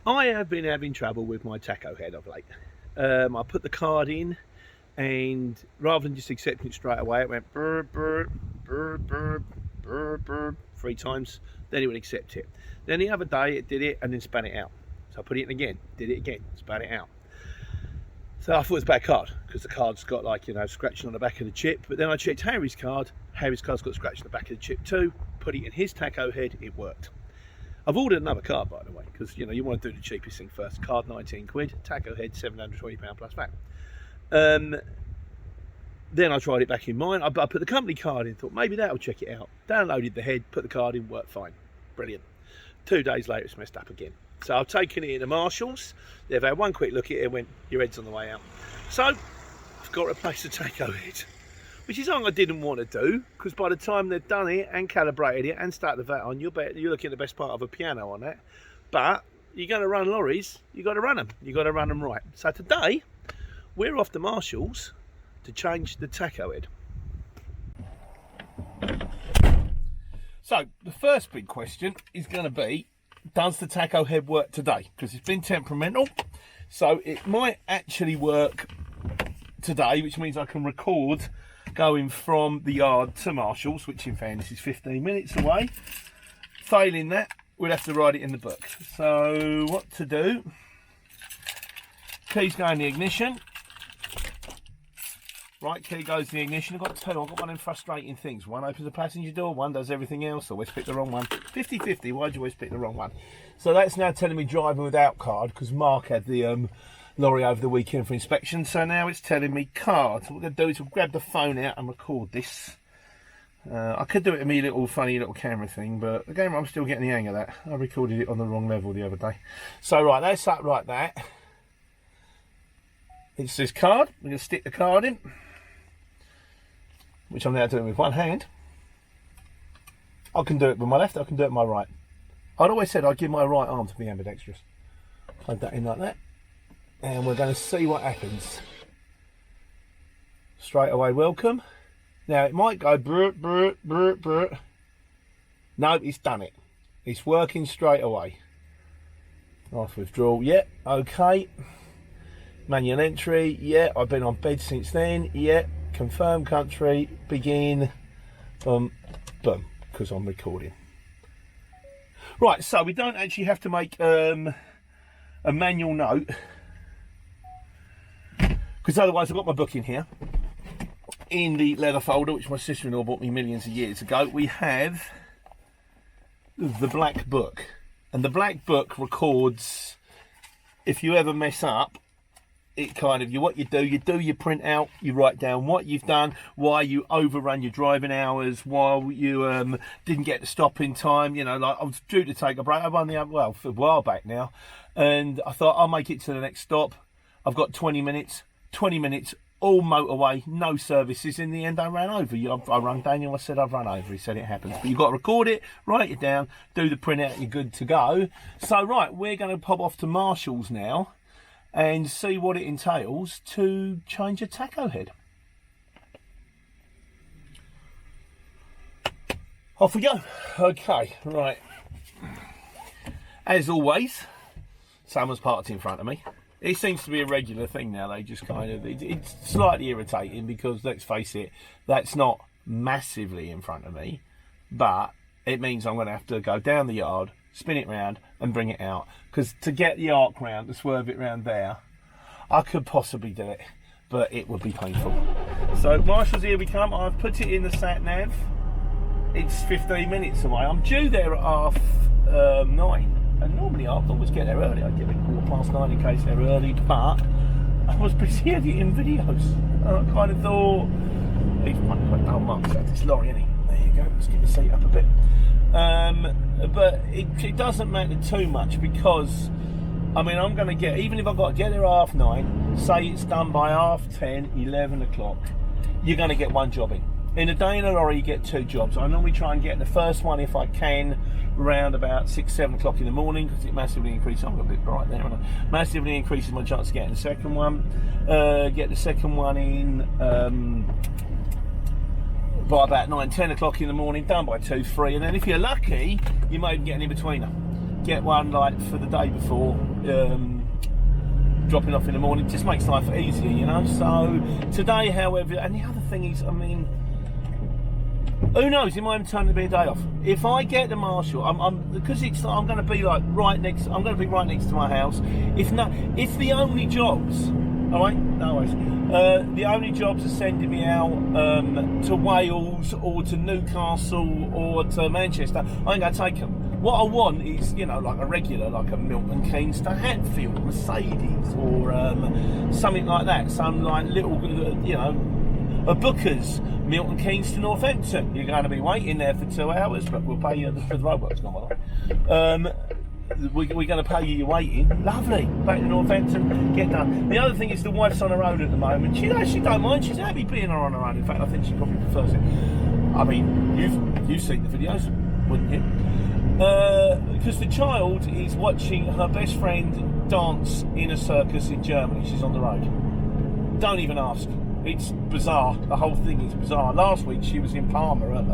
I have been having trouble with my tacho head of late. I put the card in, and rather than just accepting it straight away, it went burr, burr, burr, burr, burr, burr 3 times. Then it would accept it. Then the other day it did it and then span it out. So I put it in again, did it again, span it out. So I thought it was a bad card because the card's got, like, you know, scratching on the back of the chip. But then I checked Harry's card. Harry's card's got scratch on the back of the chip too. Put it in his tacho head, it worked. I've ordered another card, by the way, because, you know, you want to do the cheapest thing first. Card 19 quid, tacho head £720 plus VAT. Then I tried it back in mine. I put the company card in, thought maybe that'll check it out. Downloaded the head, put the card in, worked fine. Brilliant. 2 days later, it's messed up again. So I've taken it into Marshall's. They've had one quick look at it and went, your head's on the way out. So I've got to replace the tacho head, which is something I didn't want to do, because by the time they've done it and calibrated it and started the VAT on, you're looking at the best part of a piano on that. But you're going to run lorries, you've got to run them. You've got to run them right. So today, we're off to Marshall's to change the tacho head. So the first big question is going to be, does the tacho head work today? Because it's been temperamental, so it might actually work today, which means I can record going from the yard to Marshall's, which in fairness is 15 minutes away. Failing that, we'll have to write it in the book. So what to do? Keys go in the ignition. Right, key goes in the ignition. I've got two. I've got one of them frustrating things. One opens the passenger door, one does everything else. I always pick the wrong one. 50-50, why'd you always pick the wrong one? So that's now telling me driving without card, because Mark had the lorry over the weekend for inspection. So now it's telling me card. So what we're going to do is we'll grab the phone out and record this. I could do it in my little funny little camera thing, but again, I'm still getting the hang of that. I recorded it on the wrong level the other day. So right, that's up like that. It's this card. We're going to stick the card in, which I'm now doing with one hand. I can do it with my left, I can do it with my right. I'd always said I'd give my right arm to be ambidextrous. Plug that in like that, and we're going to see what happens. Straight away welcome. Now it might go brr, brr, brr, brr. No, it's done it. It's working straight away. Nice withdrawal, yeah, okay. Manual entry, yeah, I've been on bed since then, yeah. Confirm country, begin, boom, because I'm recording. Right, so we don't actually have to make a manual note, because otherwise I've got my book in here. In the leather folder, which my sister-in-law bought me millions of years ago, we have the black book. And the black book records, if you ever mess up, it kind of, what you do your print out, you write down what you've done, why you overrun your driving hours, why you didn't get to stop in time. You know, like I was due to take a break. I run the well for a while back now, and I thought I'll make it to the next stop. I've got 20 minutes, all motorway, no services. In the end, I ran over. I rang Daniel, I said I've run over. He said it happens. But you've got to record it, write it down, do the print out, you're good to go. So right, we're going to pop off to Marshall's now and see what it entails to change a tacho head. Off we go. Okay, right. As always, someone's parked in front of me. It seems to be a regular thing now. They just kind of, it's slightly irritating because, let's face it, that's not massively in front of me, but it means I'm going to have to go down the yard, spin it round and bring it out, because to get the arc round, to swerve it round there, I could possibly do it, but it would be painful. So Marshall's, here we come. I've put it in the sat nav. It's 15 minutes away. I'm due there at 9:30, and normally I always get there early. I get it 9:15 in case they're early, but I was busy editing videos, and I kind of thought, oh, Mark's got this lorry, isn't he? There you go, let's get the seat up a bit. But it doesn't matter too much, because I mean, I'm going to get, even if I've got to get there at 9:30, say it's done by 10:30, 11 o'clock, you're going to get one job in. In a day in a lorry, you get 2 jobs. I normally try and get the first one, if I can, around about 6, 7 o'clock in the morning, because it massively increases, I'm a bit bright there, and massively increases my chance of getting the second one. Get the second one in by about 9, 10 o'clock in the morning, done by 2, 3, and then if you're lucky, you might even get an in-betweener. Get one like for the day before, dropping off in the morning. Just makes life easier, you know. So today, however, and the other thing is, I mean, who knows? It might even turn to be a day off. If I get the marshal, because I'm going to be like right next. I'm going to be right next to my house. If the only jobs, all right, no worries. The only jobs are sending me out to Wales or to Newcastle or to Manchester, I ain't going to take them. What I want is, you know, like a regular, like a Milton Keynes to Hatfield, Mercedes, or something like that. Some like little, you know, a Booker's, Milton Keynes to Northampton. You're going to be waiting there for 2 hours, but we'll pay you for the roadwork's gone by the way. We're going to pay you your waiting. Lovely. Back to Northampton, get done. The other thing is the wife's on her own at the moment. She don't mind. She's happy being on her own. In fact, I think she probably prefers it. I mean, you've seen the videos, wouldn't you? Because the child is watching her best friend dance in a circus in Germany. She's on the road. Don't even ask. It's bizarre. The whole thing is bizarre. Last week she was in Palma at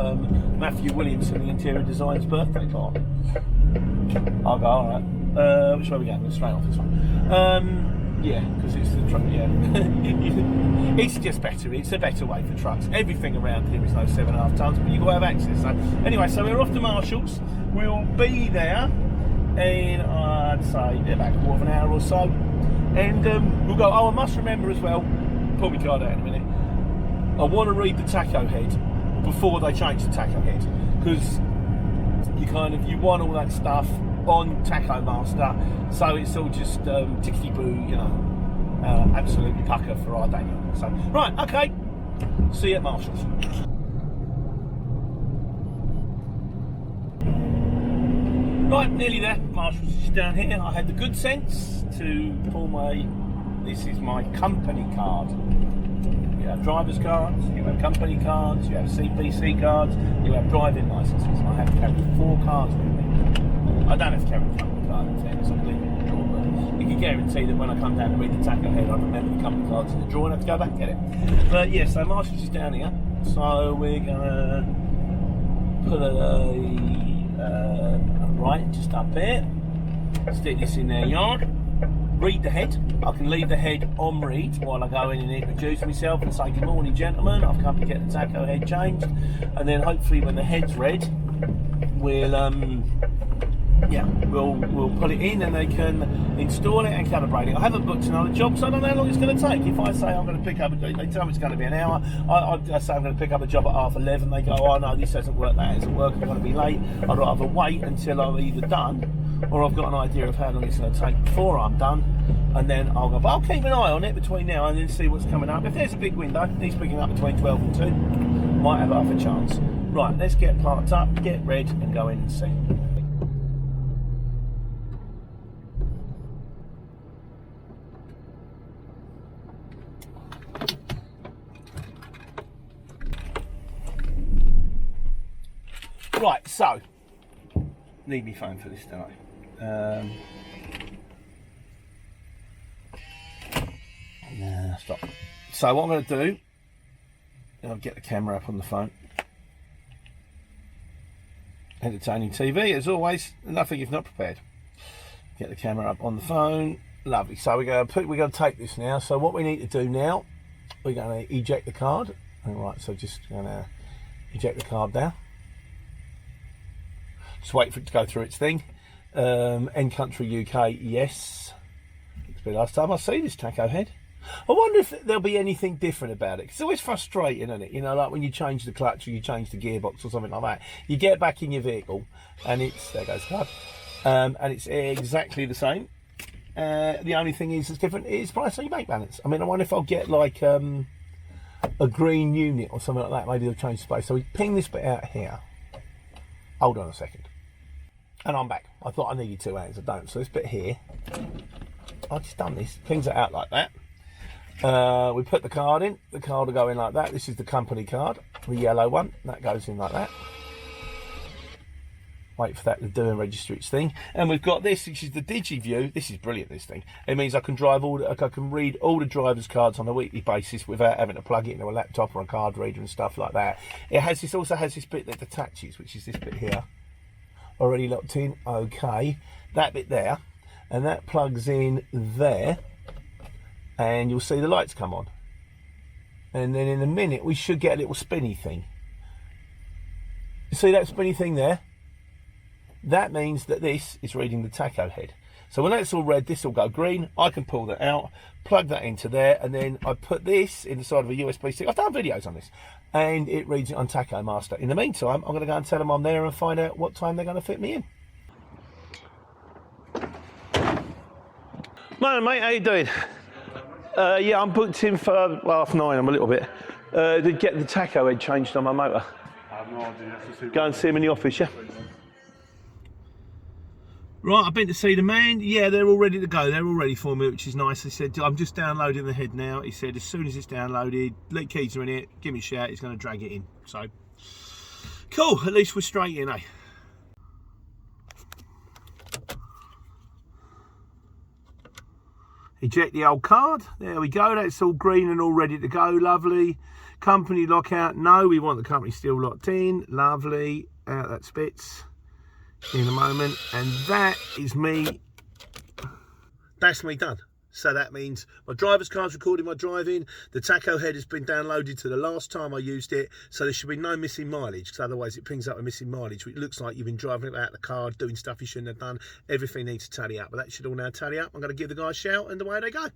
Matthew Williamson, the interior design's birthday party. I'll go, alright. Which way are we going? Straight off this one. Yeah, because it's the truck, yeah. It's just better. It's a better way for trucks. Everything around here is no 7.5 tons, but you've got to have access. So, anyway, so we're off to Marshall's. We'll be there in, I'd say, about a quarter of an hour or so. And we'll go, I must remember as well, pull my card out in a minute, I want to read the tacho head before they change the tacho head. Because you want all that stuff on Tacho Master, so it's all just tickety-boo, you know, absolutely pucker for our Daniel. So, right, okay, see you at Marshall's. Right, nearly there. Marshall's is down here. I had the good sense to pull this is my company card. You have driver's cards, you have company cards, you have CPC cards, you have driving licences. I have to carry 4 cards with me. I don't have to carry the company card in fairness, I'm leaving the drawer, but you can guarantee that when I come down to read the tacho head, I remember the company cards in the drawer and have to go back and get it. But yeah, so Marshall's is down here, so we're gonna put a right just up here, stick this in their yard. Read the head. I can leave the head on read while I go in and introduce myself and say good morning gentlemen, I've come to get the tacho head changed, and then hopefully when the head's read we'll put it in and they can install it and calibrate it. I haven't booked another job, so I don't know how long it's going to take. If I say I'm going to pick up they tell me it's going to be an hour, I say I'm going to pick up a job at 11:30, they go, oh no, this doesn't work, that doesn't work, I'm going to be late. I'd rather wait until I'm either done or I've got an idea of how long it's going to take before I'm done, and then I'll go, but I'll keep an eye on it between now and then, see what's coming up. If there's a big window, he's picking up between 12 and 2, might have half a chance. Right, let's get parked up, get red and go in and see. Right, so need me phone for this, don't I? Nah, stop. So what I'm going to do, I'll get the camera up on the phone. Entertaining TV, as always. Nothing if not prepared. Get the camera up on the phone. Lovely. So we're going to take this now. So what we need to do now, we're going to eject the card. All right. So just going to eject the card now. Just wait for it to go through its thing. End country UK, yes. It's the last time I see this tacho head. I wonder if there'll be anything different about it. It's always frustrating, isn't it? You know, like when you change the clutch or you change the gearbox or something like that. You get back in your vehicle and there goes the card. And it's exactly the same. The only thing is it's different is price on your bank balance. I mean, I wonder if I'll get like a green unit or something like that. Maybe they'll change the space. So we ping this bit out here. Hold on a second. And I'm back. I thought I needed 2 hands, I don't. So this bit here, I've just done this. Pings it out like that. We put the card in. The card will go in like that. This is the company card, the yellow one. That goes in like that. Wait for that to do and register its thing. And we've got this, which is the DigiView. This is brilliant, this thing. It means I can read all the driver's cards on a weekly basis without having to plug it into a laptop or a card reader and stuff like that. It also has this bit that detaches, which is this bit here. Already locked in, okay. That bit there, and that plugs in there, and you'll see the lights come on. And then in a minute we should get a little spinny thing. You see that spinny thing there? That means that this is reading the tacho head. So when that's all red, this will go green. I can pull that out, plug that into there, and then I put this inside of a USB stick. I've done videos on this, and it reads it on Tacho Master. In the meantime, I'm going to go and tell them I'm there and find out what time they're going to fit me in. Morning, mate. How you doing? Yeah, I'm booked in for 9:30. I'm a little bit. To get the tacho head changed on my motor. I have no idea. Go and see him in the office, yeah? Right, I've been to see the man. Yeah, they're all ready to go. They're all ready for me, which is nice. He said, I'm just downloading the head now. He said, as soon as it's downloaded, lead keys are in it, give me a shout, he's going to drag it in. So, cool, at least we're straight in, eh? Eject the old card. There we go. That's all green and all ready to go. Lovely. Company lockout. No, we want the company still locked in. Lovely. Out that spits in a moment. And that is me. That's me done. So that means my driver's card's recording my driving. The tacho head has been downloaded to the last time I used it. So there should be no missing mileage, because otherwise it pings up a missing mileage, which looks like you've been driving about the car, doing stuff you shouldn't have done. Everything needs to tally up, but that should all now tally up. I'm going to give the guy a shout, and away they go.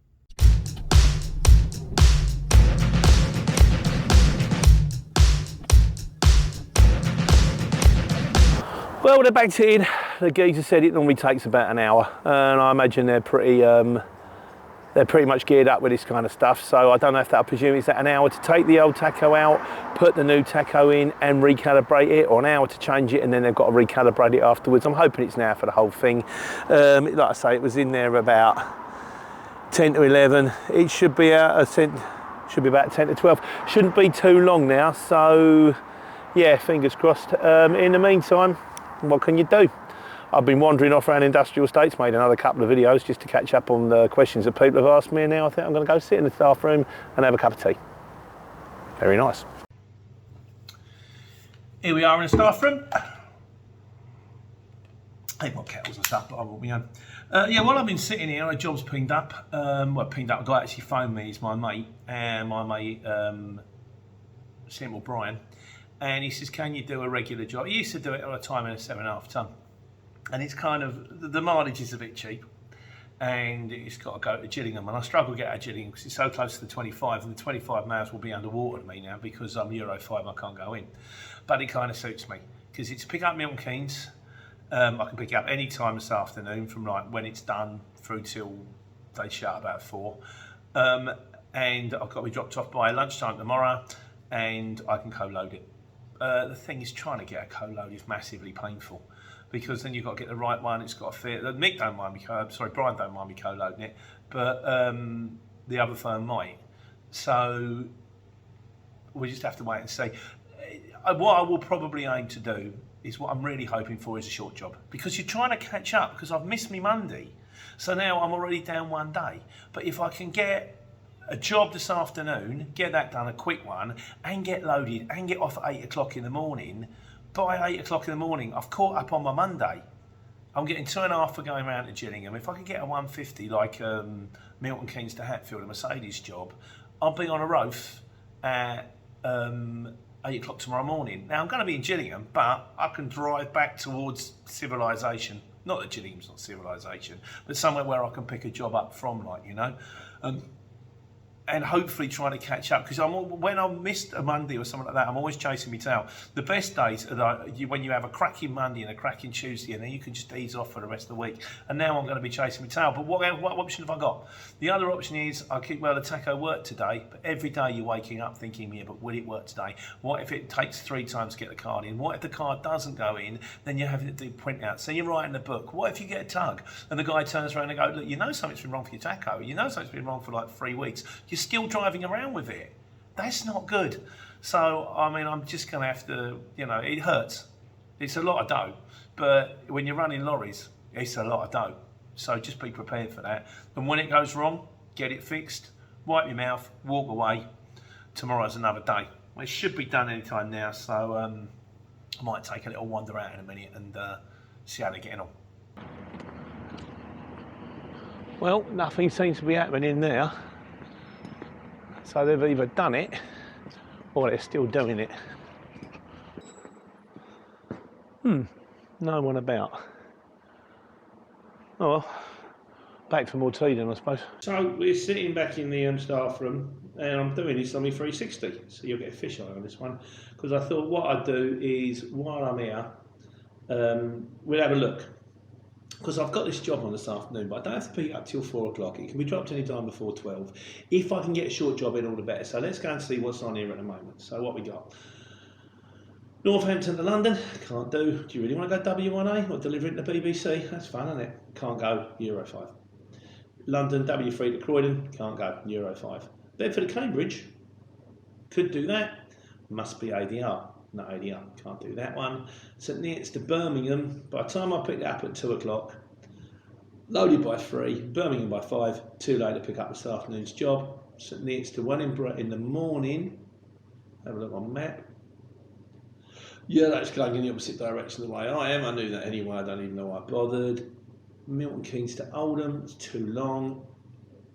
Well, they're backed it in. The geezer said it normally takes about an hour, and I imagine they're pretty much geared up with this kind of stuff. So I don't know if I presume it's an hour to take the old tacho out, put the new tacho in and recalibrate it, or an hour to change it and then they've got to recalibrate it afterwards. I'm hoping it's now for the whole thing. Like I say, it was in there about 10 to 11. It should be out, should be about 10 to 12. Shouldn't be too long now. So yeah, fingers crossed. In the meantime, what can you do? I've been wandering off around industrial estates, made another couple of videos just to catch up on the questions that people have asked me, and now I think I'm going to go sit in the staff room and have a cup of tea. Very nice. Here we are in the staff room. They've got kettles and stuff, but I will be on. Yeah, while I've been sitting here, a job's pinged up. Well, pinged up, a guy actually phoned me, he's my mate, and my mate, Simple Brian, and he says, can you do a regular job? He used to do it on a time in a 7.5 tonne. And it's kind of, the mileage is a bit cheap, and it's got to go to Gillingham, and I struggle to get out of Gillingham because it's so close to the 25, and the 25 miles will be underwater to me now because I'm Euro 5, I can't go in. But it kind of suits me because it's pick up Milton Keynes. I can pick it up any time this afternoon from like when it's done through till they shut about 4. And I've got to be dropped off by lunchtime tomorrow, and I can co-load it. The thing is, trying to get a co-load is massively painful, because then you've got to get the right one, it's got to fit. Mick don't mind me, Brian don't mind me co-loading it, but the other firm might. So we just have to wait and see. What I will probably aim to do is what I'm really hoping for is a short job, because you're trying to catch up, because I've missed me Monday. So now I'm already down one day. But if I can get a job this afternoon, get that done, a quick one, and get loaded and get off at 8 o'clock in the morning, by 8 o'clock in the morning, I've caught up on my Monday. I'm getting 2.5 for going round to Gillingham. If I can get a 150 like Milton Keynes to Hatfield, a Mercedes job, I'll be on a Roth at 8 o'clock tomorrow morning. Now, I'm going to be in Gillingham, but I can drive back towards civilization. Not that Gillingham's not civilization, but somewhere where I can pick a job up from, like, you know. And hopefully trying to catch up, because when I missed a Monday or something like that, I'm always chasing my tail. The best days are when you have a cracking Monday and a cracking Tuesday, and then you can just ease off for the rest of the week. And now I'm going to be chasing my tail. But what option have I got? The other option is I keep, well, the tacho worked today, but every day you're waking up thinking, yeah, but will it work today? What if it takes 3 times to get the card in? What if the card doesn't go in? Then you're having to do printouts. So you're writing a book. What if you get a tug and the guy turns around and goes, look, you know something's been wrong for your tacho. You know something's been wrong for like 3 weeks. You're still driving around with it. That's not good. So, I mean, I'm just going to have to, you know, it hurts. It's a lot of dough. But when you're running lorries, it's a lot of dough. So just be prepared for that. And when it goes wrong, get it fixed, wipe your mouth, walk away. Tomorrow's another day. It should be done anytime now. So I might take a little wander out in a minute and see how they're getting on. Well, nothing seems to be happening in there. So they've either done it or they're still doing it. No one about. Oh well, back for more tea then, I suppose. So we're sitting back in the staff room and I'm doing this on my 360. So you'll get a fisheye on this one. Because I thought what I'd do is, while I'm here, we'll have a look. Because I've got this job on this afternoon, but I don't have to pick it up till 4 o'clock. It can be dropped any time before 12. If I can get a short job in, all the better. So let's go and see what's on here at the moment. So what we got? Northampton to London, can't do. Do you really want to go W1A or deliver it to BBC? That's fun, isn't it? Can't go, Euro 5. London, W3 to Croydon, can't go, Euro 5. Bedford to Cambridge, could do that. Must be ADR. Not ADR, can't do that one. St Neots to Birmingham, by the time I pick it up at 2 o'clock, loaded by 3, Birmingham by 5, too late to pick up this afternoon's job. St Neots to Wellingborough in the morning, have a look on map. Yeah, that's going in the opposite direction of the way I am. I knew that anyway, I don't even know why I bothered. Milton Keynes to Oldham, it's too long.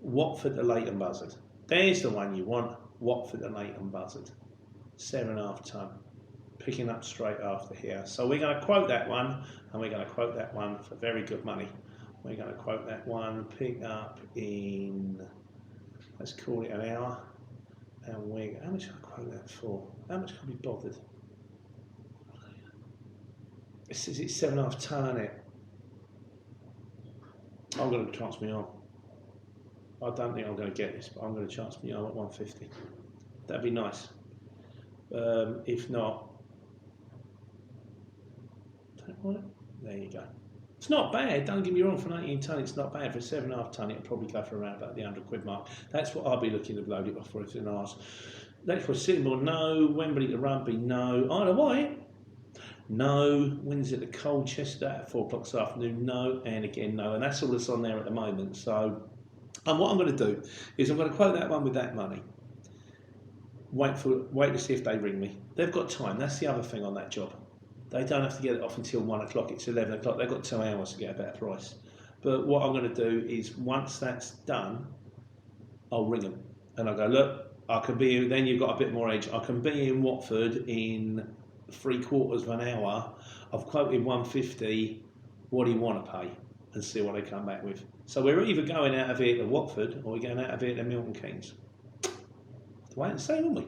Watford to Leighton Buzzard. There's the one you want, Watford to Leighton Buzzard. 7.5 tonne. Picking up straight after here. So we're going to quote that one, and we're going to quote that one for very good money. We're going to quote that one, pick up in, let's call it an hour. And we're, how much can I quote that for? How much can I be bothered? It says it's 7.5 tonne, isn't it? I'm going to chance me on. I don't think I'm going to get this, but I'm going to chance me on at 150. That'd be nice. If not, there you go. It's not bad, don't get me wrong, for an 18 tonne it's not bad. For a 7.5 tonne it'll probably go for around about the £100 mark. That's what I'll be looking to load it off for if it's an arse. That's for Sittingbourne, no. Wembley to Rugby, no. Isle of Wight, no. Windsor to Colchester at 4 o'clock this afternoon, no. And again, no. And that's all that's on there at the moment. So, and what I'm going to do is I'm going to quote that one with that money. Wait to see if they ring me. They've got time. That's the other thing on that job. They don't have to get it off until 1 o'clock. It's 11 o'clock. They've got 2 hours to get a better price. But what I'm going to do is once that's done, I'll ring them and I'll go, look, I can be. Then you've got a bit more edge. I can be in Watford in 3/4 of an hour. I've quoted 150. What do you want to pay? And see what they come back with. So we're either going out of here to Watford or we're going out of here to Milton Keynes. Wait and see, won't we?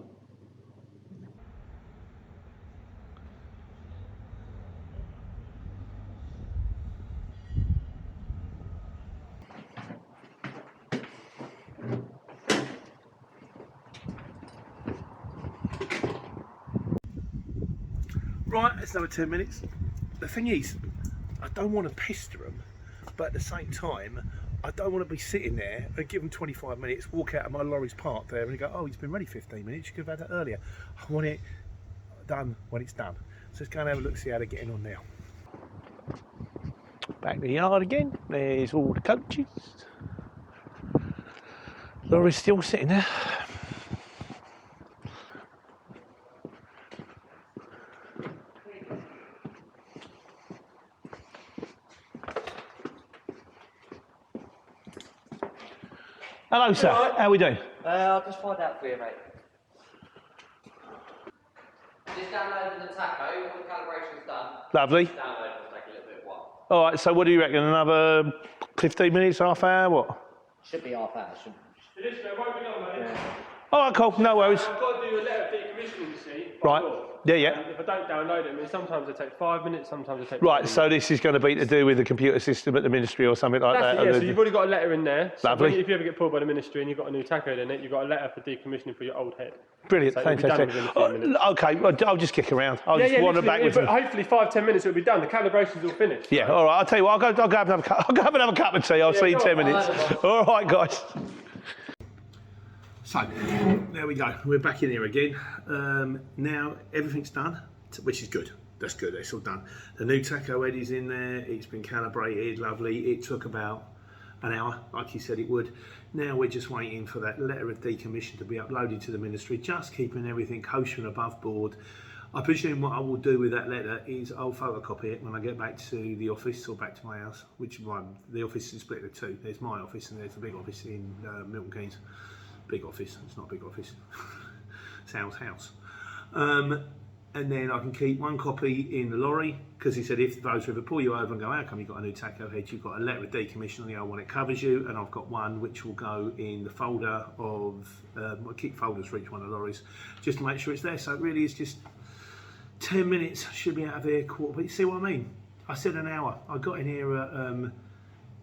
Right, it's another 10 minutes. The thing is, I don't want to pester them, but at the same time, I don't want to be sitting there and give them 25 minutes, walk out of my lorry's parked there and go, oh, he's been ready 15 minutes, you could have had that earlier. I want it done when it's done. So let's go and have a look, see how they're getting on now. Back to the yard again, there's all the coaches. Lorry's still sitting there. Hello, sir. Right. How are we doing? I'll just find out for you, mate. Just downloading the taco, all the calibration's done. Lovely. Download will take a little bit of while. All right, so what do you reckon? Another 15 minutes, half hour, what? Should be half hour, shouldn't it? It is, it won't be long, mate. Yeah. All right, cool, no worries. I've got to do a letter of decommissioning, you see. Right. Yeah. If I don't download it, I mean, sometimes they take 5 minutes, sometimes they take Right, so this is going to be to do with the computer system at the ministry or something like that. Yeah, so you've already got a letter in there. So Lovely. if you ever get pulled by the ministry and you've got a new taco in it, you've got a letter for decommissioning for your old head. Brilliant, so fantastic. Okay, well, I'll just kick around. I'll just wander back with but hopefully 5-10 minutes it'll be done. The calibration's all finished. Yeah, all right, I'll tell you what, I'll go have another cup of tea. I'll see you in 10 minutes. All right, guys. So, there we go. We're back in here again. Now, everything's done, which is good. That's good, it's all done. The new taco head is in there. It's been calibrated, lovely. It took about an hour, like you said it would. Now we're just waiting for that letter of decommission to be uploaded to the ministry, just keeping everything kosher and above board. I presume what I will do with that letter is I'll photocopy it when I get back to the office or back to my house, which one, the office is split into two. There's my office and there's the big office in Milton Keynes. Big office, it's not a big office, Sal's house. And then I can keep one copy in the lorry, because he said if those ever pull you over and go, how come you've got a new tacho head, you've got a letter of decommission on the old one, it covers you, and I've got one which will go in the folder of, I keep folders for each one of the lorries, just to make sure it's there. So it really is just 10 minutes, should be out of here quarter, but you see what I mean? I said an hour, I got in here at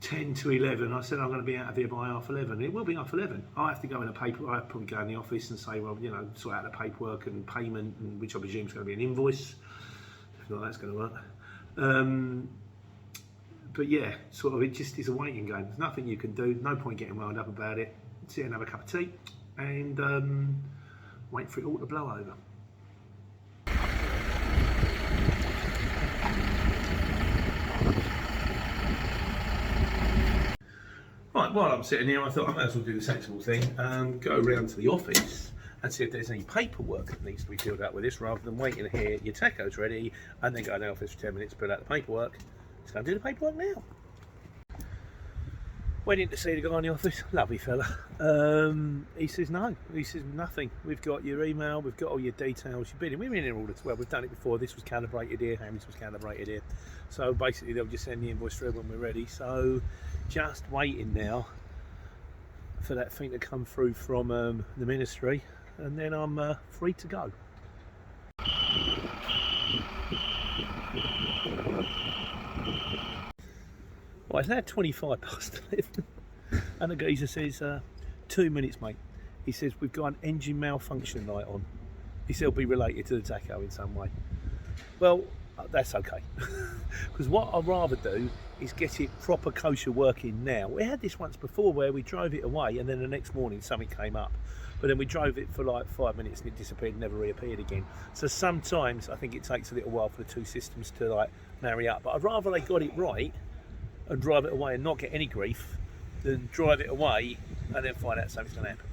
10 to 11, I said I'm going to be out of here by 11:30. It will be 11:30. I'll have to go in a paper, I'll probably go in the office and say, well, you know, sort out the paperwork and payment, and which I presume is going to be an invoice. If not, that's going to work. But yeah, sort of, it just is a waiting game. There's nothing you can do, no point getting wound up about it. Sit and have a cup of tea and wait for it all to blow over. Right, while I'm sitting here, I thought I might as well do the sensible thing, go around to the office and see if there's any paperwork that needs to be filled out with this, rather than waiting here, your tacho's ready, and then go to the office for 10 minutes, fill out the paperwork. Let's go and do the paperwork now. Went in to see the guy in the office, lovely fella. He says no, he says nothing. We've got your email, we've got all your details. We've been in here all the well, we've done it before. This was calibrated here, Ham's was calibrated here. So basically they'll just send the invoice through when we're ready. So just waiting now for that thing to come through from the ministry, and then I'm free to go. Well, it's now 25 past 11, and the geezer says, 2 minutes, mate. He says, we've got an engine malfunction light on. He said it'll be related to the tacho in some way. Well, that's okay. Because what I'd rather do is get it proper kosher working now. We had this once before where we drove it away and then the next morning something came up. But then we drove it for like 5 minutes and it disappeared and never reappeared again. So sometimes I think it takes a little while for the two systems to like marry up. But I'd rather they got it right and drive it away and not get any grief than drive it away and then find out something's going to happen.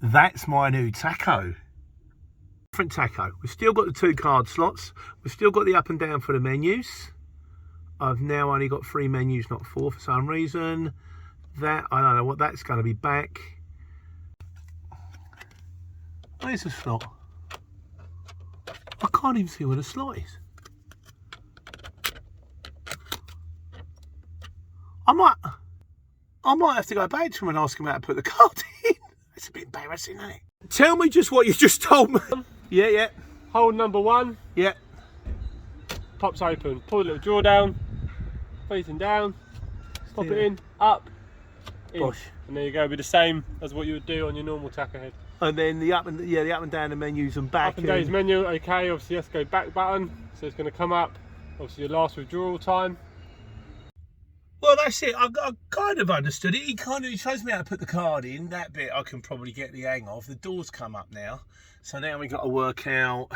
That's my new tacho. Different tacho. We've still got the 2 card slots. We've still got the up and down for the menus. I've now only got 3 menus, not 4 for some reason. That, I don't know what that's going to be back. Where's the slot? I can't even see where the slot is. I might have to go back to him and ask him how to put the card in. It's a bit embarrassing, isn't it? Tell me just what you just told me. Yeah. Hole number 1. Yeah. Pops open. Pull a little drawer down. Facing down. Pop it in. Up. In. Bosh. And there you go. Be the same as what you would do on your normal tacho head. And then the up and down the menus and back. Up and down his menu. Okay. Obviously, let's go back button. So it's going to come up. Obviously, your last withdrawal time. Well, that's it. I kind of understood it. He shows me how to put the card in. That bit I can probably get the hang of. The door's come up now, so now we've got to work out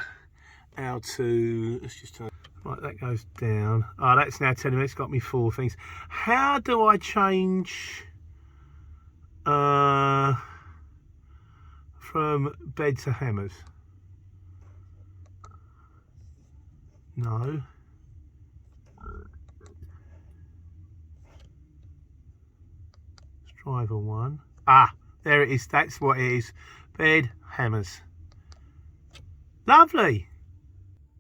how to. Let's just turn. Right, that goes down. Oh, that's now 10 minutes. Got me 4 things. How do I change from bed to hammers? No. Driver 1. Ah, there it is. That's what it is. Bed, hammers. Lovely.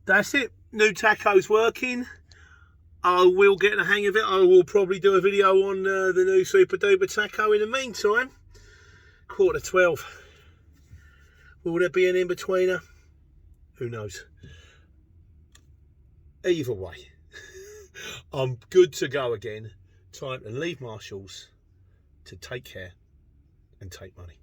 That's it. New tacho's working. I will get the hang of it. I will probably do a video on the new Super Duper tacho in the meantime. 11:45. Will there be an in-betweener? Who knows? Either way, I'm good to go again. Time to leave Marshall's to take care and take money.